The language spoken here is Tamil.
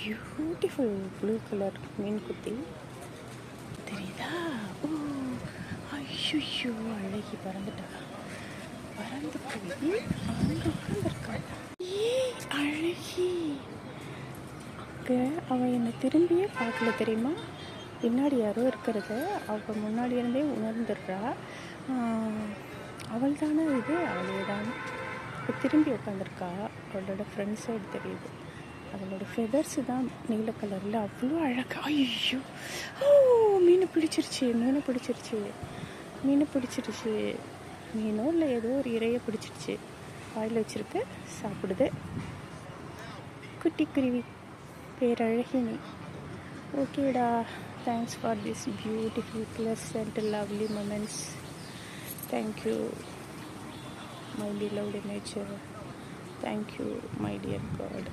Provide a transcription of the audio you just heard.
பியூட்டிஃபுல் ப்ளூ கலர் மீன் குத்தி தெரியுதா? ஓ ஐயோ, அழகி பறந்துட்டா. பறந்து போய் அங்கே உட்காந்துருக்கா. ஏ அழகி, அங்கே அவன் என்னை திரும்பியே பார்க்கல தெரியுமா? பின்னாடி யாரோ இருக்கிறத அவள் முன்னாடி இருந்தே உணர்ந்துடுறா. அவள் தானே இது, அவளே தான். இப்போ திரும்பி உட்காந்துருக்கா. அவளோட ஃப்ரெண்ட் சைடு தெரியுது. அவளோட ஃபெதர்ஸு தான் நீல கலரில் அவ்வளோ அழகா. ஐயோ, ஓ மீனை பிடிச்சிருச்சு. மீனோ இல்லை ஏதோ ஒரு இறையை பிடிச்சிருச்சு. வாயில் வச்சுருக்கு, சாப்பிடுது. குட்டி குருவி, பேரழகினி. ஓகேடா, thanks for this beautiful pleasant lovely moments. Thank you, my beloved nature. Thank you, my dear God.